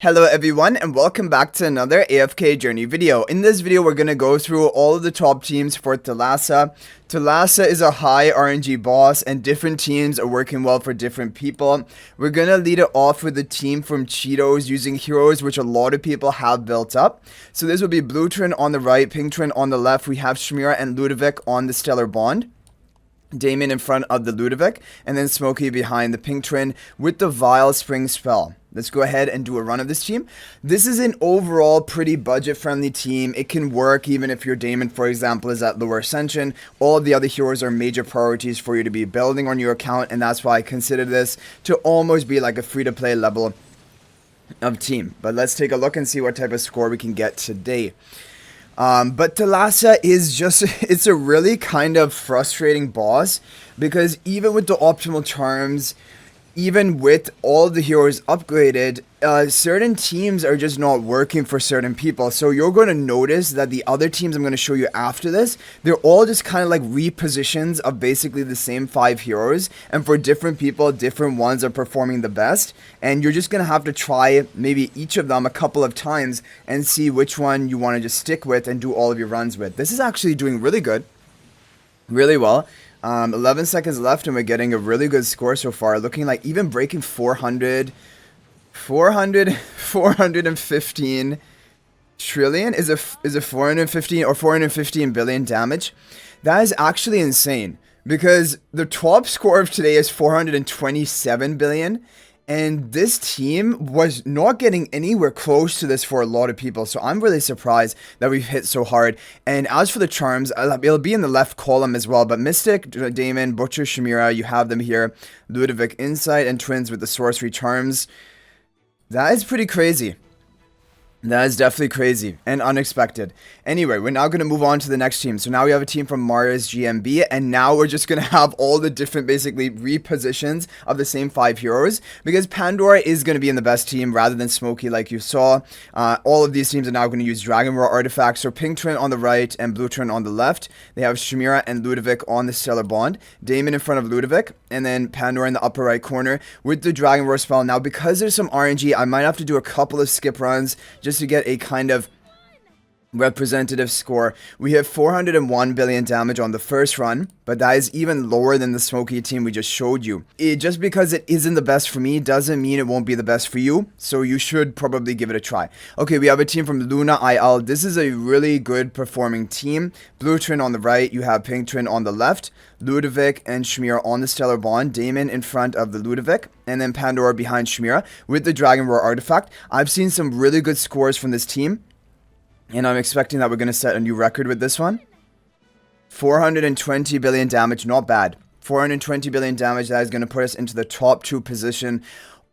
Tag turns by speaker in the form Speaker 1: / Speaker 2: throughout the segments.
Speaker 1: Hello everyone and welcome back to another AFK journey video. In this video we're going to go through all of the top teams for Thalassa. Thalassa is a high RNG boss and different teams are working well for different people. We're going to lead it off with a team from Cheetos using heroes which a lot of people have built up. So this will be Blue Trin on the right, Pink Trin on the left. We have Shmira and Ludovic on the Stellar Bond. Damon in front of the Ludovic, and then Smokey behind the Pink Trin with the Vile Spring Spell. Let's go ahead and do a run of this team. This is an overall pretty budget-friendly team. It can work even if your Damon, for example, is at lower Ascension. All of the other heroes are major priorities for you to be building on your account, and that's why I consider this to almost be like a free-to-play level of team. But let's take a look and see what type of score we can get today. But Thalassa is just, it's a really kind of frustrating boss because even with the optimal terms, even with all the heroes upgraded, certain teams are just not working for certain people. So you're going to notice that the other teams I'm going to show you after this, they're all just kind of like repositions of basically the same 5 heroes. And for different people, different ones are performing the best. And you're just going to have to try maybe each of them a couple of times and see which one you want to just stick with and do all of your runs with. This is actually doing really good. Really well. 11 seconds left and we're getting a really good score so far. Looking like even breaking 415 trillion. Is it 415 or 415 billion damage? That is actually insane because the top score of today is 427 billion. And this team was not getting anywhere close to this for a lot of people. So I'm really surprised that we've hit so hard. And as for the charms, it'll be in the left column as well. But Mystic, Damon, Butcher, Shmira, you have them here. Ludovic, Insight, and Twins with the sorcery charms. That is pretty crazy. That is definitely crazy and unexpected. Anyway, we're now going to move on to the next team. So now we have a team from Mars GMB, and now we're just going to have all the different basically repositions of the same 5 heroes because Pandora is going to be in the best team rather than Smokey like you saw. All of these teams are now going to use Dragon Roar artifacts. So Pink Trin on the right and Blue Trin on the left. They have Shmira and Ludovic on the Stellar Bond. Damon in front of Ludovic, and then Pandora in the upper right corner with the Dragon Roar spell. Now because there's some RNG, I might have to do a couple of skip runs just to get a kind of representative score. We have 401 billion damage on the first run, but that is even lower than the Smokey team we just showed you. Just because it isn't the best for me doesn't mean it won't be the best for you, so you should probably give it a try. Okay, we have a team from Luna IL. This is a really good performing team. Blue Trin on the right, you have Pink Trin on the left, Ludovic and Shmira on the Stellar Bond, Damon in front of the Ludovic, and then Pandora behind Shmira with the Dragon Roar artifact. I've seen some really good scores from this team, and I'm expecting that we're going to set a new record with this one. 420 billion damage, not bad. 420 billion damage, that is going to put us into the top 2 position.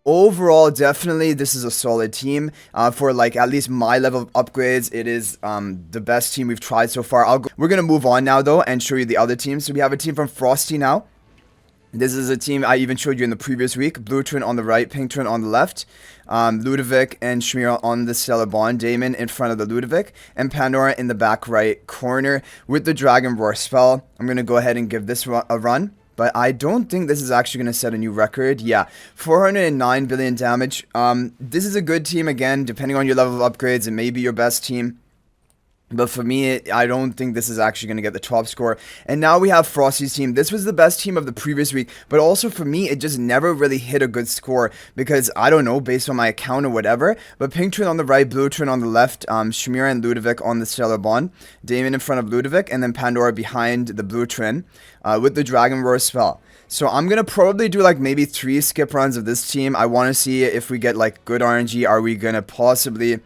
Speaker 1: Overall, definitely, this is a solid team. For like at least my level of upgrades, it is the best team we've tried so far. We're going to move on now though and show you the other teams. So we have a team from Frosty now. This is a team I even showed you in the previous week. Blue Trin on the right, Pink Trin on the left. Ludovic and Shmira on the Stellar Bond. Damon in front of the Ludovic. And Pandora in the back right corner with the Dragon Roar spell. I'm going to go ahead and give this a run. But I don't think this is actually going to set a new record. Yeah, 409 billion damage. This is a good team again. Depending on your level of upgrades, it may be your best team. But for me, I don't think this is actually going to get the top score. And now we have Frosty's team. This was the best team of the previous week. But also for me, it just never really hit a good score. Because, I don't know, based on my account or whatever. But Pink Trin on the right, Blue Trin on the left. Shmira and Ludovic on the Stellar Bond. Damon in front of Ludovic. And then Pandora behind the Blue Trin. With the Dragon Roar spell. So I'm going to probably do like maybe 3 skip runs of this team. I want to see if we get like good RNG. Are we going to possibly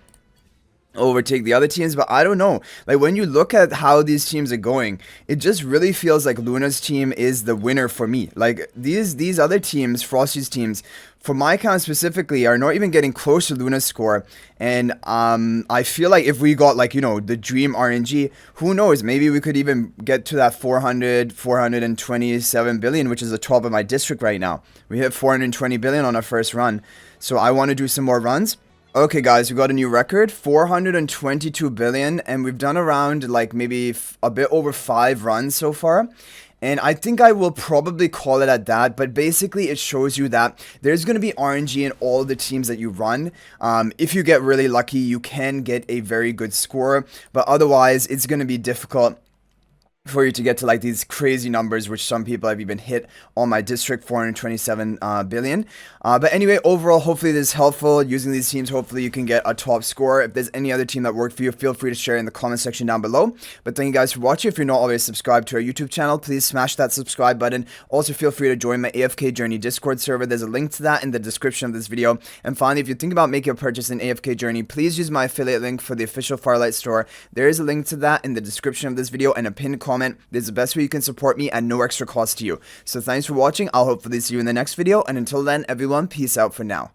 Speaker 1: overtake the other teams? But I don't know, like when you look at how these teams are going, it just really feels like Luna's team is the winner for me. Like these other teams, Frosty's teams, for my account specifically, are not even getting close to Luna's score. And I feel like if we got like, you know, the dream RNG, who knows, maybe we could even get to that 427 billion, which is the top of my district right now. We hit 420 billion on our first run, so I want to do some more runs. Okay guys, we got a new record, 422 billion, and we've done around like maybe a bit over 5 runs so far. And I think I will probably call it at that, but basically it shows you that there's going to be RNG in all the teams that you run. If you get really lucky, you can get a very good score, but otherwise it's going to be difficult for you to get to like these crazy numbers, which some people have even hit on my district, 427 billion. But anyway, overall, hopefully this is helpful. Using these teams, hopefully you can get a top score. If there's any other team that worked for you, feel free to share in the comment section down below. But thank you guys for watching. If you're not already subscribed to our YouTube channel, please smash that subscribe button. Also, feel free to join my AFK Journey Discord server. There's a link to that in the description of this video. And finally, if you think about making a purchase in AFK Journey, please use my affiliate link for the official Firelight store. There is a link to that in the description of this video and a pinned comment. This is the best way you can support me at no extra cost to you. So thanks for watching. I'll hopefully see you in the next video. And until then, everyone, peace out for now.